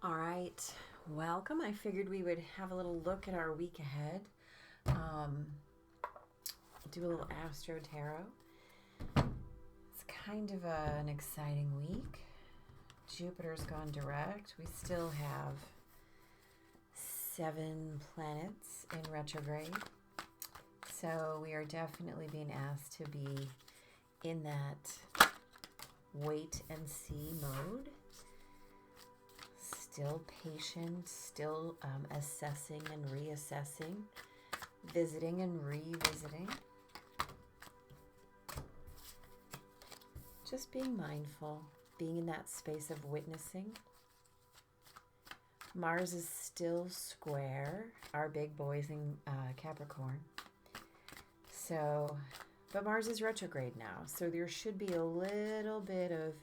All right, welcome. I figured we would have a little look at our week ahead. Do a little AstroTarot. It's kind of an exciting week. Jupiter's gone direct. We still have 7 planets in retrograde. So we are definitely being asked to be in that wait and see mode. Still patient, still assessing and reassessing, visiting and revisiting. Just being mindful, being in that space of witnessing. Mars is still square, our big boys in Capricorn. So, but Mars is retrograde now, so there should be a little bit of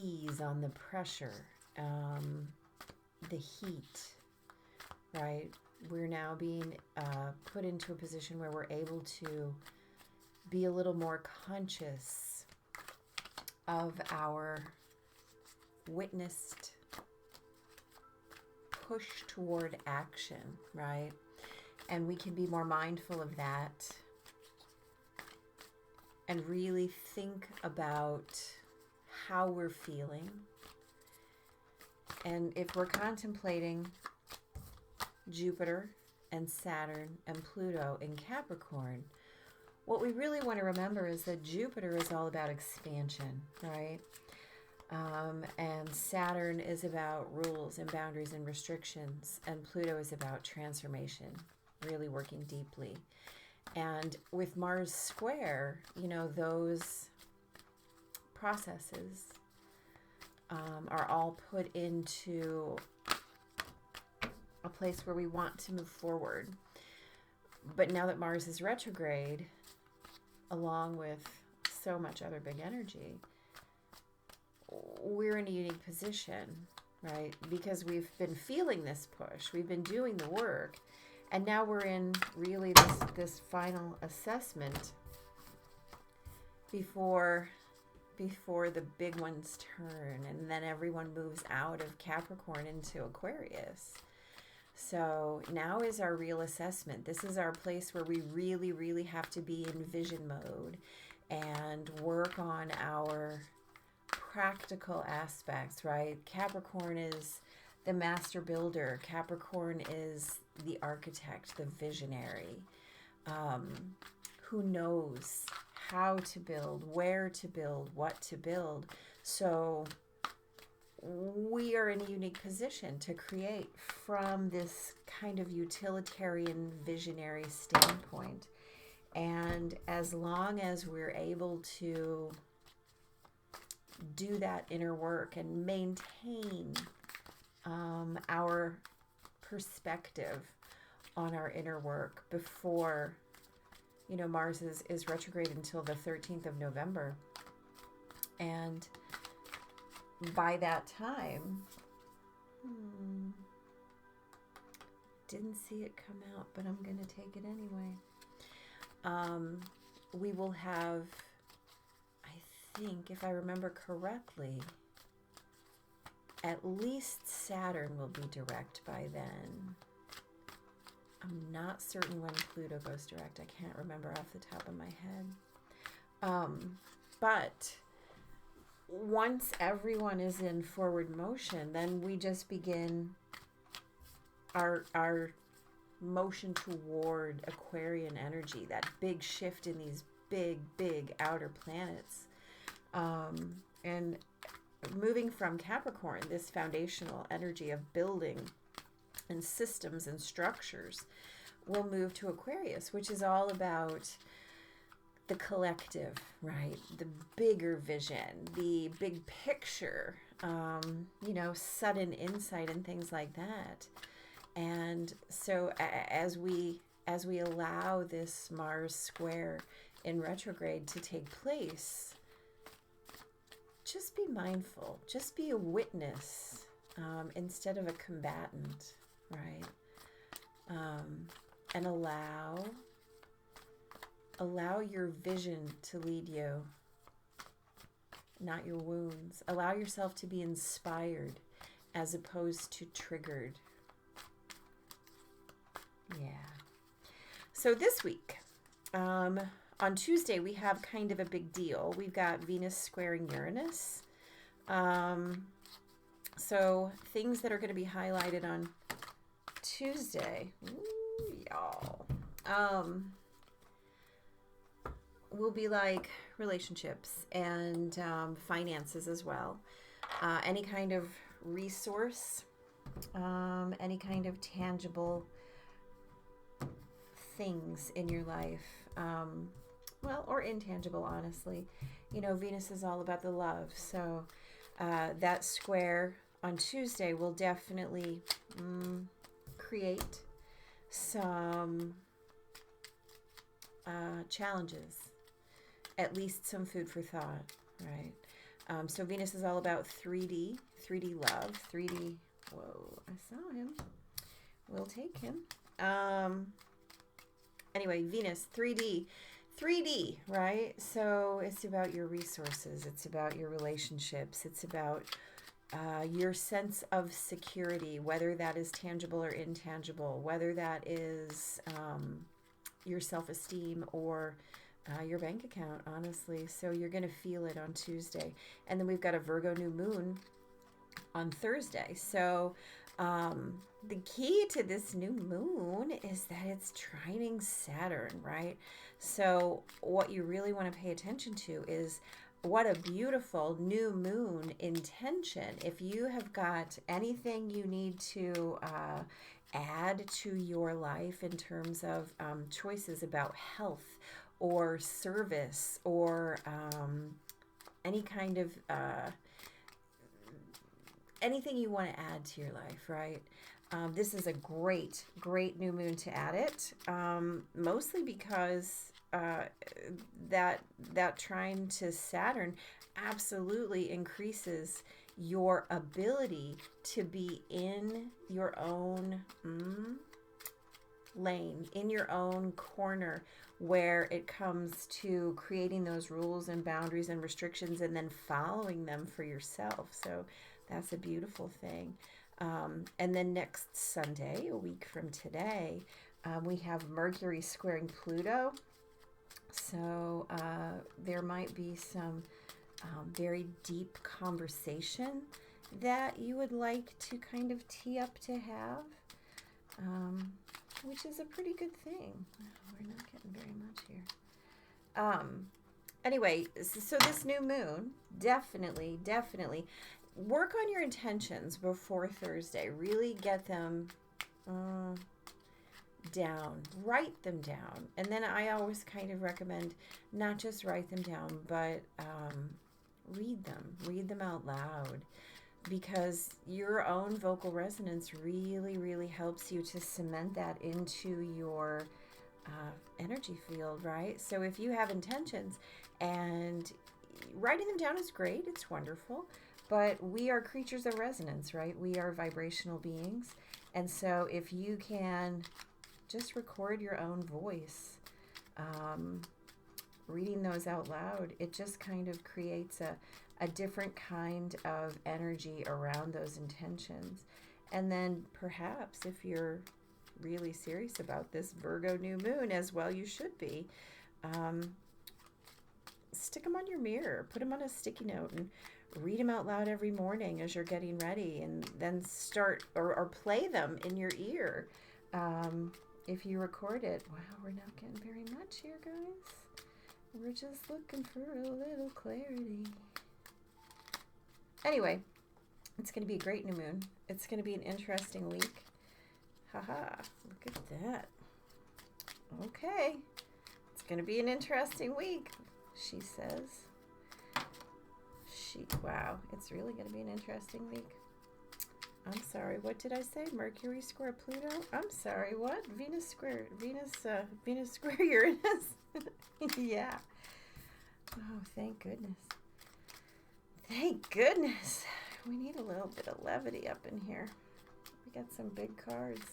ease on the pressure. The heat, right? We're now being put into a position where we're able to be a little more conscious of our witnessed push toward action, right? And we can be more mindful of that and really think about how we're feeling. And if we're contemplating Jupiter and Saturn and Pluto in Capricorn, what we really want to remember is that Jupiter is all about expansion, right? And Saturn is about rules and boundaries and restrictions, and Pluto is about transformation, really working deeply. And with Mars square, those processes are all put into a place where we want to move forward. But now that Mars is retrograde, along with so much other big energy, we're in a unique position, right? Because we've been feeling this push, we've been doing the work, and now we're in really this final assessment before the big ones turn, and then everyone moves out of Capricorn into Aquarius. So now is our real assessment. This is our place where we really, really have to be in vision mode and work on our practical aspects, right? Capricorn is the master builder. Capricorn is the architect, the visionary, who knows how to build, where to build, what to build. So we are in a unique position to create from this kind of utilitarian, visionary standpoint. And as long as we're able to do that inner work and maintain our perspective on our inner work before Mars is retrograde until the 13th of November. And by that time, didn't see it come out, but I'm going to take it anyway. We will have, I think, if I remember correctly, at least Saturn will be direct by then. I'm not certain when Pluto goes direct. I can't remember off the top of my head. But once everyone is in forward motion, then we just begin our motion toward Aquarian energy, that big shift in these big outer planets. And moving from Capricorn, this foundational energy of building and systems and structures, will move to Aquarius, which is all about the collective, right? The bigger vision, the big picture, sudden insight and things like that. And so as we allow this Mars square in retrograde to take place, just be mindful, just be a witness instead of a combatant, right? And allow your vision to lead you, not your wounds. Allow yourself to be inspired as opposed to triggered. Yeah. So this week, on Tuesday, we have kind of a big deal. We've got Venus squaring Uranus. So things that are going to be highlighted on Tuesday, ooh, y'all, will be like relationships and finances as well. Any kind of resource, any kind of tangible things in your life, well, or intangible, honestly. You know, Venus is all about the love, so that square on Tuesday will definitely create some challenges, at least some food for thought, right? So Venus is all about 3D love, 3D, whoa, I saw him, we'll take him. Anyway, Venus, 3D, right? So it's about your resources, it's about your relationships, it's about your sense of security, whether that is tangible or intangible, whether that is your self-esteem or your bank account, honestly. So you're going to feel it on Tuesday. And then we've got a Virgo New Moon on Thursday. So the key to this new moon is that it's trining Saturn, right? So what you really want to pay attention to is what a beautiful new moon intention. If you have got anything you need to add to your life in terms of choices about health or service or any kind of anything you want to add to your life, right? This is a great new moon to add it, mostly because that trine to Saturn absolutely increases your ability to be in your own lane, in your own corner, where it comes to creating those rules and boundaries and restrictions and then following them for yourself. So that's a beautiful thing. And then next Sunday, a week from today, we have Mercury squaring Pluto. So there might be some very deep conversation that you would like to kind of tee up to have, which is a pretty good thing. Oh, we're not getting very much here. Anyway, so this new moon, definitely work on your intentions before Thursday. Really get them down, write them down. And then I always kind of recommend not just write them down, but read them out loud, because your own vocal resonance really helps you to cement that into your energy field, right? So if you have intentions, and writing them down is great, it's wonderful, but we are creatures of resonance, right? We are vibrational beings. And so if you can just record your own voice, reading those out loud, it just kind of creates a different kind of energy around those intentions. And then perhaps if you're really serious about this Virgo new moon, as well you should be, stick them on your mirror, put them on a sticky note, and read them out loud every morning as you're getting ready, and then start or play them in your ear. If you record it, wow, we're not getting very much here, guys. We're just looking for a little clarity. Anyway, it's going to be a great new moon. It's going to be an interesting week. Haha, look at that. Okay, it's going to be an interesting week, she says. Wow, it's really going to be an interesting week. I'm sorry, what did I say? Mercury square Pluto? I'm sorry, what? Venus square Uranus? Yeah. Oh, thank goodness. Thank goodness. We need a little bit of levity up in here. We got some big cards.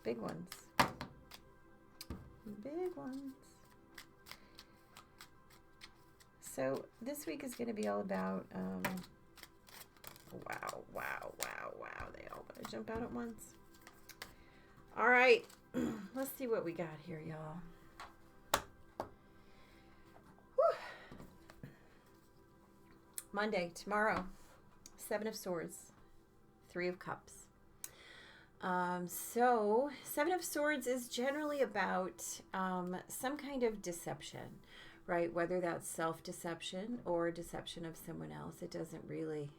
Big ones. Big ones. So this week is going to be all about Wow, wow, wow, wow. They all want to jump out at once. All right. Let's see what we got here, y'all. Monday, tomorrow, 7 of Swords, 3 of Cups. So 7 of Swords is generally about some kind of deception, right? Whether that's self-deception or deception of someone else. It doesn't really,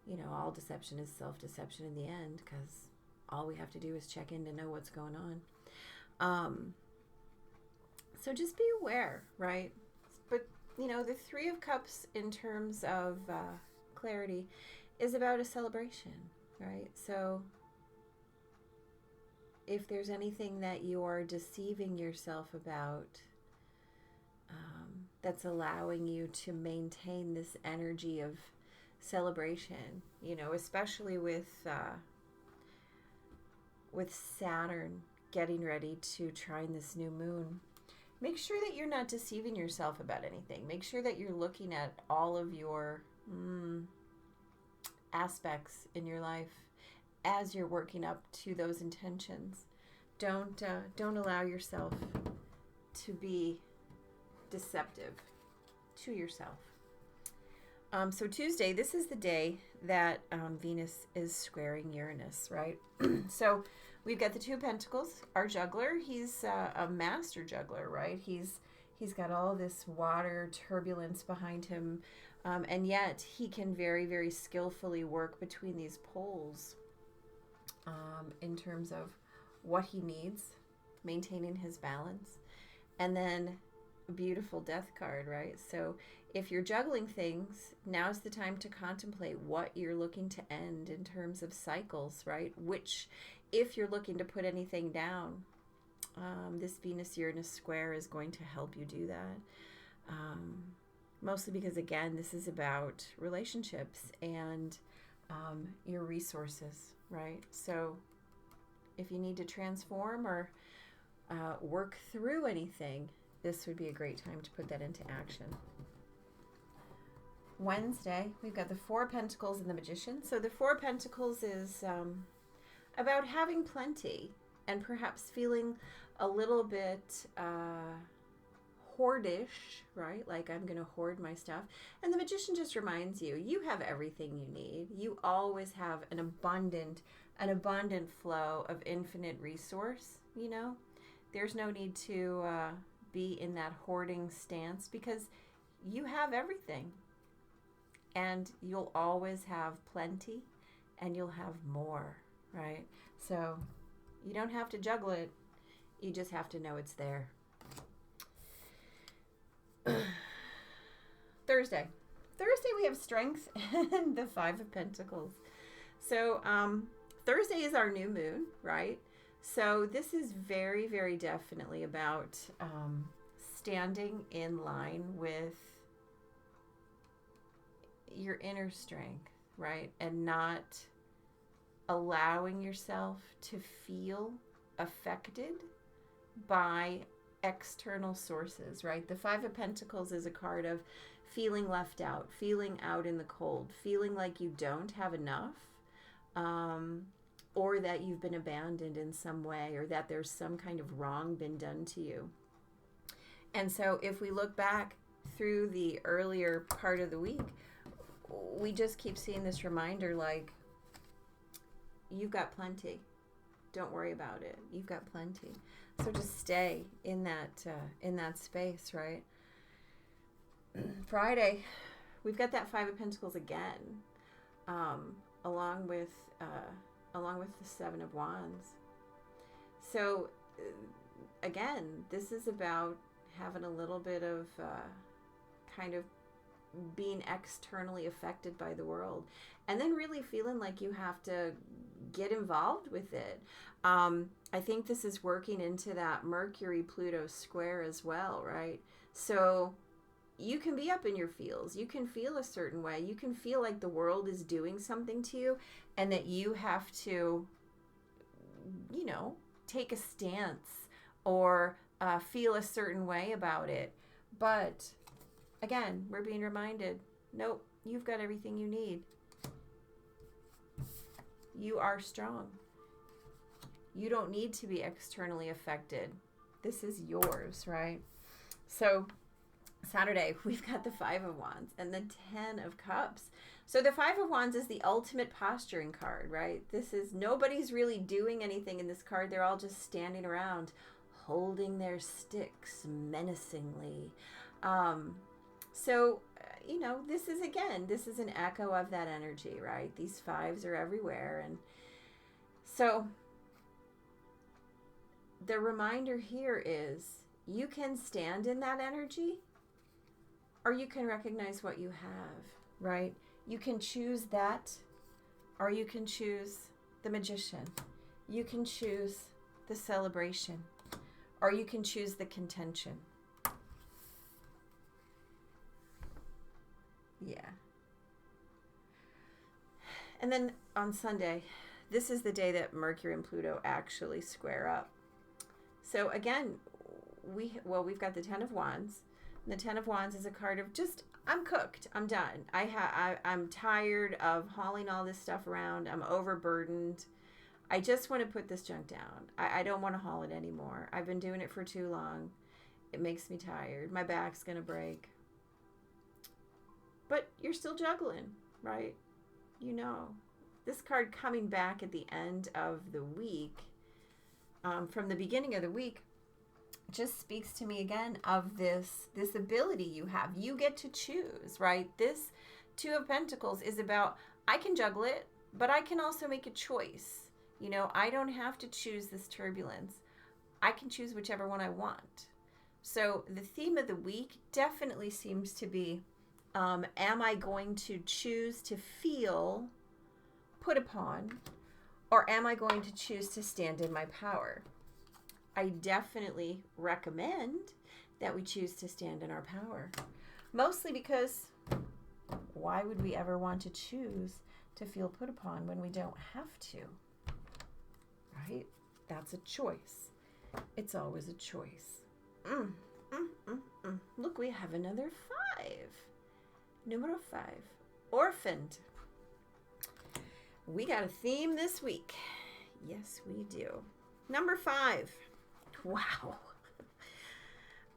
you know, all deception is self-deception in the end, because all we have to do is check in to know what's going on. So just be aware, right? But, you know, the 3 of Cups in terms of clarity is about a celebration, right? So if there's anything that you are deceiving yourself about, that's allowing you to maintain this energy of celebration, you know, especially with Saturn getting ready to trine this new moon, make sure that you're not deceiving yourself about anything. Make sure that you're looking at all of your aspects in your life as you're working up to those intentions. Don't allow yourself to be deceptive to yourself. So Tuesday, this is the day that Venus is squaring Uranus, right? So we've got the 2 of Pentacles, our juggler. He's a master juggler, right? He's got all this water turbulence behind him, and yet he can very, very skillfully work between these poles in terms of what he needs, maintaining his balance. And then a beautiful Death card, right? So if you're juggling things, now's the time to contemplate what you're looking to end in terms of cycles, right? Which, if you're looking to put anything down, this Venus-Uranus square is going to help you do that. Mostly because, again, this is about relationships and your resources, right? So if you need to transform or work through anything, this would be a great time to put that into action. Wednesday, we've got the 4 of Pentacles and the Magician. So the 4 of Pentacles is about having plenty and perhaps feeling a little bit hoardish, right? Like, I'm going to hoard my stuff. And the Magician just reminds you, you have everything you need. You always have an abundant flow of infinite resource, you know? There's no need to be in that hoarding stance, because you have everything. And you'll always have plenty, and you'll have more, right? So you don't have to juggle it. You just have to know it's there. Thursday, we have Strength and the 5 of Pentacles. So Thursday is our new moon, right? So this is very, very definitely about standing in line with your inner strength, right? And not allowing yourself to feel affected by external sources, right? The 5 of Pentacles is a card of feeling left out, feeling out in the cold, feeling like you don't have enough, or that you've been abandoned in some way, or that there's some kind of wrong been done to you. And so if we look back through the earlier part of the week, we just keep seeing this reminder, like, you've got plenty. Don't worry about it. You've got plenty. So just stay in that space, right? Friday, we've got that 5 of Pentacles again, along with the 7 of Wands. So again, this is about having a little bit of kind of being externally affected by the world, and then really feeling like you have to get involved with it. I think this is working into that Mercury-Pluto square as well, right? So you can be up in your feels. You can feel a certain way. You can feel like the world is doing something to you, and that you have to, you know, take a stance or feel a certain way about it. But again, we're being reminded, nope, you've got everything you need. You are strong. You don't need to be externally affected. This is yours, right? So Saturday, we've got the Five of Wands and the 10 of Cups. So the Five of Wands is the ultimate posturing card, right? This is, nobody's really doing anything in this card. They're all just standing around holding their sticks menacingly. You know, this is an echo of that energy, right? These fives are everywhere. And so the reminder here is you can stand in that energy, or you can recognize what you have, right? You can choose that, or you can choose the Magician. You can choose the celebration, or you can choose the contention. Yeah. And then on Sunday, this is the day that Mercury and Pluto actually square up. So again, we've got the 10 of Wands. And the 10 of Wands is a card of just, I'm cooked. I'm done. I'm tired of hauling all this stuff around. I'm overburdened. I just want to put this junk down. I don't want to haul it anymore. I've been doing it for too long. It makes me tired. My back's going to break. But you're still juggling, right? You know. This card coming back at the end of the week, from the beginning of the week, just speaks to me again of this ability you have. You get to choose, right? This Two of Pentacles is about, I can juggle it, but I can also make a choice. You know, I don't have to choose this turbulence. I can choose whichever one I want. So the theme of the week definitely seems to be, am I going to choose to feel put upon, or am I going to choose to stand in my power? I definitely recommend that we choose to stand in our power. Mostly because why would we ever want to choose to feel put upon when we don't have to? Right? That's a choice. It's always a choice. Look, we have another 5. Numero 5. Orphaned. We got a theme this week. Yes, we do. Number 5. Wow.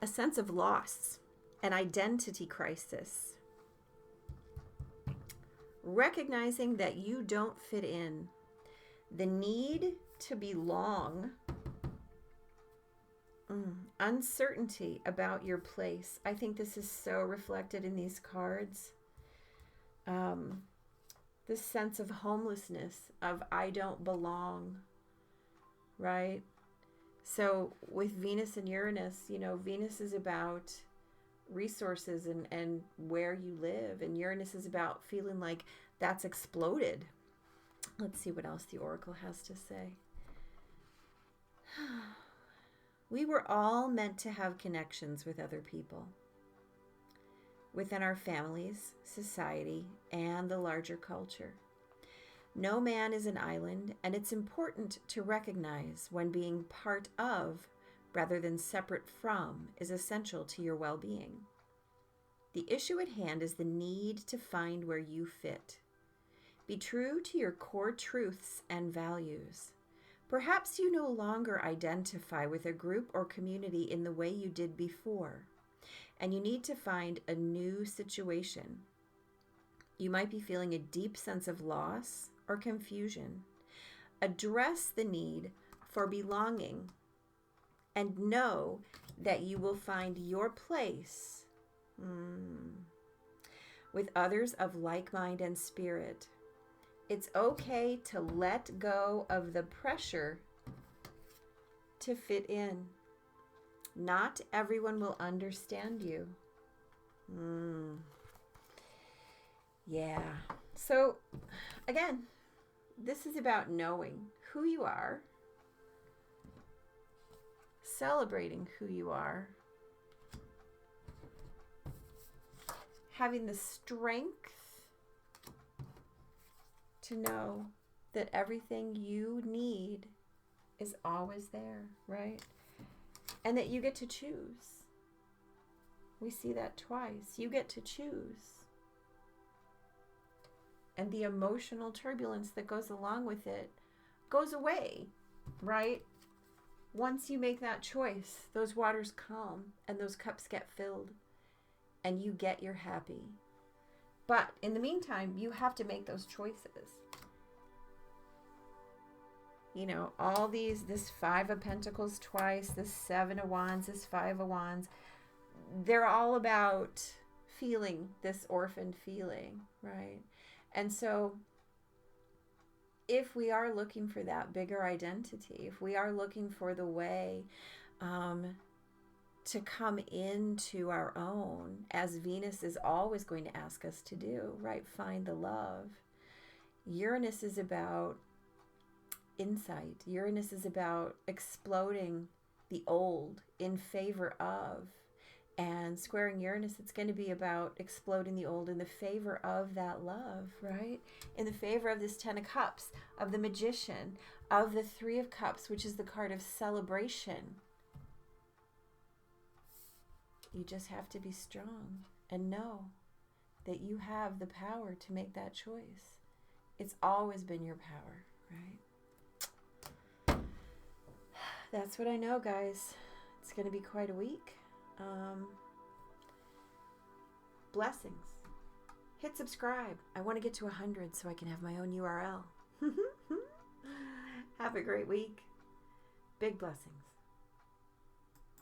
A sense of loss, an identity crisis. Recognizing that you don't fit in. The need to belong. Uncertainty about your place. I think this is so reflected in these cards. This sense of homelessness, of I don't belong, right? So with Venus and Uranus, you know, Venus is about resources and where you live, and Uranus is about feeling like that's exploded. Let's see what else the Oracle has to say. We were all meant to have connections with other people, within our families, society, and the larger culture. No man is an island, and it's important to recognize when being part of, rather than separate from, is essential to your well-being. The issue at hand is the need to find where you fit. Be true to your core truths and values. Perhaps you no longer identify with a group or community in the way you did before, and you need to find a new situation. You might be feeling a deep sense of loss or confusion. Address the need for belonging and know that you will find your place with others of like mind and spirit. It's okay to let go of the pressure to fit in. Not everyone will understand you. Yeah. So, again, this is about knowing who you are, celebrating who you are, having the strength to know that everything you need is always there, right? And that you get to choose. We see that twice. You get to choose. and the emotional turbulence that goes along with it goes away, right? Once you make that choice, those waters calm and those cups get filled and you get your happy. But in the meantime, you have to make those choices. You know, all these, this 5 of Pentacles twice, this 7 of Wands, this 5 of Wands, they're all about feeling this orphaned feeling, right? And so if we are looking for that bigger identity, if we are looking for the way to come into our own, as Venus is always going to ask us to do, right? Find the love. Uranus is about insight. Uranus is about exploding the old in favor of, and squaring Uranus, it's going to be about exploding the old in the favor of that love, right? In the favor of this 10 of Cups, of the Magician, of the 3 of Cups, which is the card of celebration. You just have to be strong and know that you have the power to make that choice. It's always been your power, right? That's what I know, guys. It's going to be quite a week. Blessings. Hit subscribe. I want to get to 100 so I can have my own URL. Have a great week. Big blessings.